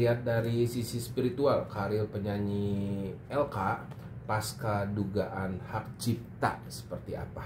lihat dari sisi spiritual karir penyanyi LK pasca dugaan hak cipta seperti apa?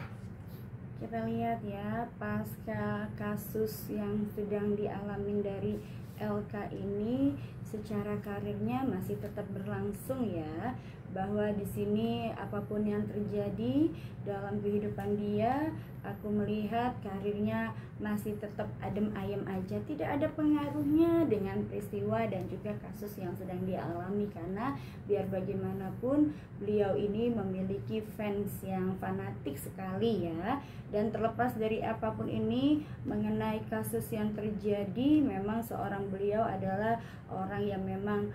Kita lihat ya, pasca kasus yang sedang dialamin dari LK ini, secara karirnya masih tetap berlangsung ya, bahwa di sini apapun yang terjadi dalam kehidupan dia, aku melihat karirnya masih tetap adem ayem aja, tidak ada pengaruhnya dengan peristiwa dan juga kasus yang sedang dialami, karena biar bagaimanapun beliau ini memiliki fans yang fanatik sekali ya. Dan terlepas dari apapun ini mengenai kasus yang terjadi, memang seorang beliau adalah orang yang memang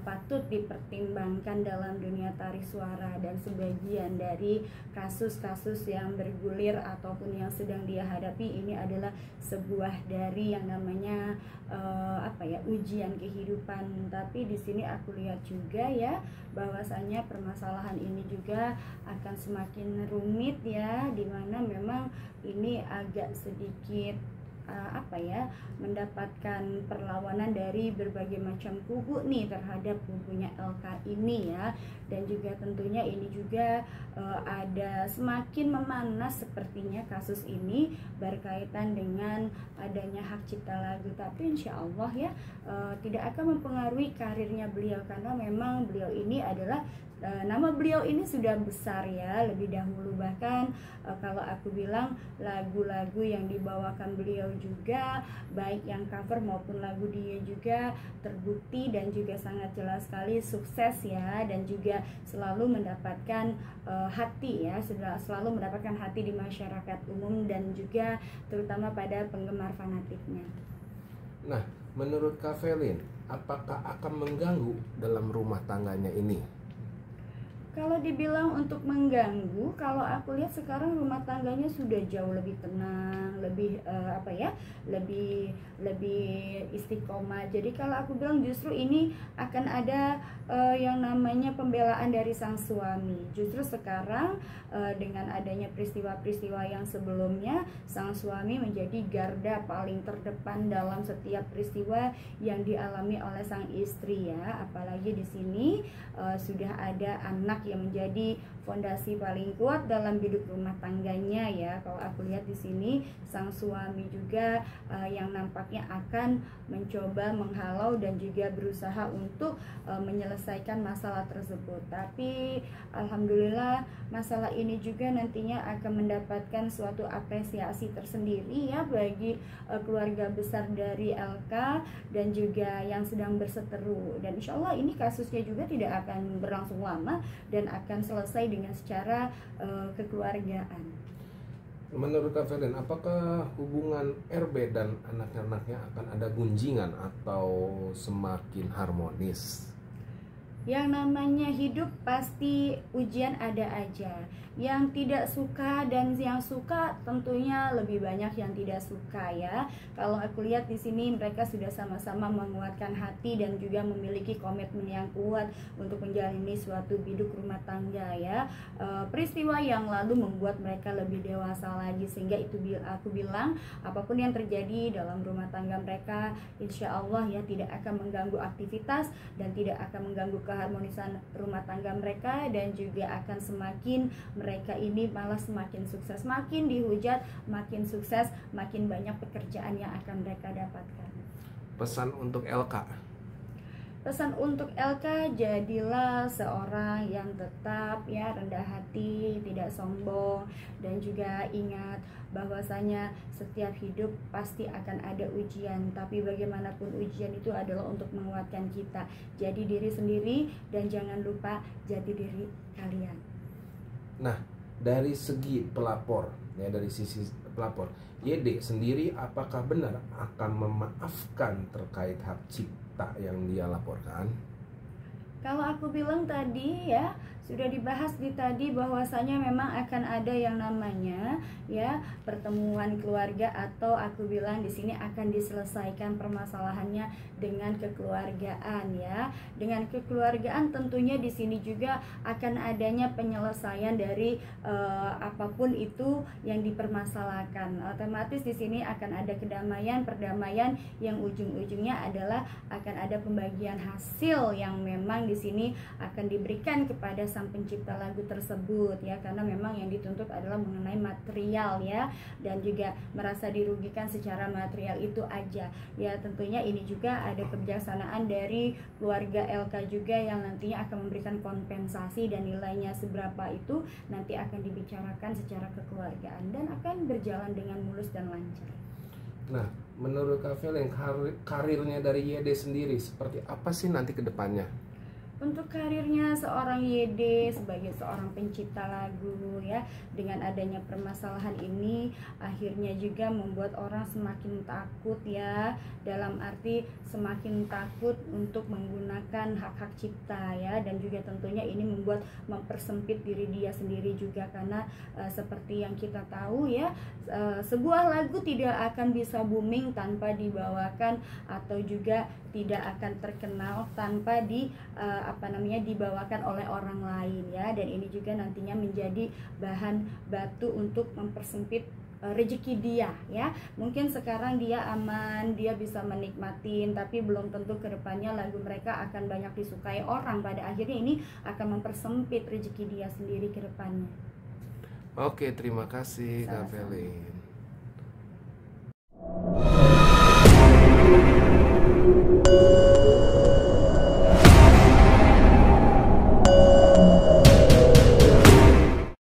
patut dipertimbangkan dalam dunia tarik suara, dan sebagian dari kasus-kasus yang bergulir ataupun yang sedang dia hadapi ini adalah sebuah dari yang namanya ujian kehidupan. Tapi di sini aku lihat juga ya, bahwasanya permasalahan ini juga akan semakin rumit ya, dimana memang ini agak sedikit mendapatkan perlawanan dari berbagai macam kubu nih terhadap kubunya LK ini ya. Dan juga tentunya ini juga ada semakin memanas sepertinya kasus ini berkaitan dengan adanya hak cipta lagu. Tapi insya Allah ya tidak akan mempengaruhi karirnya beliau, karena memang beliau ini adalah nama beliau ini sudah besar ya lebih dahulu. Bahkan kalau aku bilang lagu-lagu yang dibawakan beliau juga, baik yang cover maupun lagu dia juga terbukti dan juga sangat jelas sekali sukses ya, dan juga selalu mendapatkan hati ya, selalu mendapatkan hati di masyarakat umum dan juga terutama pada penggemar fanatiknya. Nah, menurut Kak Velin, apakah akan mengganggu dalam rumah tangganya ini? Kalau dibilang untuk mengganggu, kalau aku lihat sekarang rumah tangganya sudah jauh lebih tenang, lebih lebih istiqomah. Jadi kalau aku bilang justru ini akan ada yang namanya pembelaan dari sang suami. Justru sekarang dengan adanya peristiwa-peristiwa yang sebelumnya, sang suami menjadi garda paling terdepan dalam setiap peristiwa yang dialami oleh sang istri ya. Apalagi di sini sudah ada anak yang menjadi fondasi paling kuat dalam hidup rumah tangganya ya. Kalau aku lihat di sini sang suami juga yang nampaknya akan mencoba menghalau dan juga berusaha untuk menyelesaikan masalah tersebut. Tapi alhamdulillah masalah ini juga nantinya akan mendapatkan suatu apresiasi tersendiri ya bagi keluarga besar dari LK dan juga yang sedang berseteru. Dan insya Allah ini kasusnya juga tidak akan berlangsung lama dan akan selesai dengan secara kekeluargaan. Menurut Kak Velin, apakah hubungan RB dan anak-anaknya akan ada gunjingan atau semakin harmonis? Yang namanya hidup pasti ujian ada aja. Yang tidak suka dan yang suka tentunya lebih banyak yang tidak suka ya. Kalau aku lihat di sini mereka sudah sama-sama menguatkan hati dan juga memiliki komitmen yang kuat untuk menjalani suatu hidup rumah tangga ya. Peristiwa yang lalu membuat mereka lebih dewasa lagi, sehingga itu aku bilang apapun yang terjadi dalam rumah tangga mereka insya Allah ya tidak akan mengganggu aktivitas dan tidak akan mengganggu keharmonisan rumah tangga mereka, dan juga akan semakin mereka ini malah semakin sukses, makin dihujat, makin sukses, makin banyak pekerjaan yang akan mereka dapatkan. Pesan untuk LK? Pesan untuk LK, jadilah seorang yang tetap ya rendah hati, tidak sombong, dan juga ingat bahwasanya setiap hidup pasti akan ada ujian, tapi bagaimanapun ujian itu adalah untuk menguatkan kita. Jadi diri sendiri dan jangan lupa jati diri kalian. Nah, dari segi pelapor ya, dari sisi pelapor, YD sendiri apakah benar akan memaafkan terkait hak cipta yang dia laporkan? Kalau aku bilang tadi ya, sudah dibahas di tadi bahwasanya memang akan ada yang namanya ya pertemuan keluarga, atau aku bilang di sini akan diselesaikan permasalahannya dengan kekeluargaan ya. Dengan kekeluargaan tentunya di sini juga akan adanya penyelesaian dari apapun itu yang dipermasalahkan. Otomatis di sini akan ada kedamaian, perdamaian yang ujung-ujungnya adalah akan ada pembagian hasil yang memang di sini akan diberikan kepada sang pencipta lagu tersebut ya, karena memang yang dituntut adalah mengenai material ya, dan juga merasa dirugikan secara material itu aja ya. Tentunya ini juga ada kebijaksanaan dari keluarga LK juga yang nantinya akan memberikan kompensasi, dan nilainya seberapa itu nanti akan dibicarakan secara kekeluargaan dan akan berjalan dengan mulus dan lancar. Nah, menurut Kak Velen, karirnya dari YD sendiri seperti apa sih nanti ke depannya? Untuk karirnya seorang YD sebagai seorang pencipta lagu ya, dengan adanya permasalahan ini akhirnya juga membuat orang semakin takut ya, dalam arti semakin takut untuk menggunakan hak-hak cipta ya, dan juga tentunya ini mempersempit diri dia sendiri juga, karena seperti yang kita tahu ya, sebuah lagu tidak akan bisa booming tanpa dibawakan, atau juga tidak akan terkenal tanpa dibawakan oleh orang lain ya, dan ini juga nantinya menjadi bahan batu untuk mempersempit rezeki dia ya. Mungkin sekarang dia aman, dia bisa menikmatin, tapi belum tentu kedepannya lagu mereka akan banyak disukai orang. Pada akhirnya ini akan mempersempit rezeki dia sendiri ke depannya. Oke, terima kasih Kak Velen.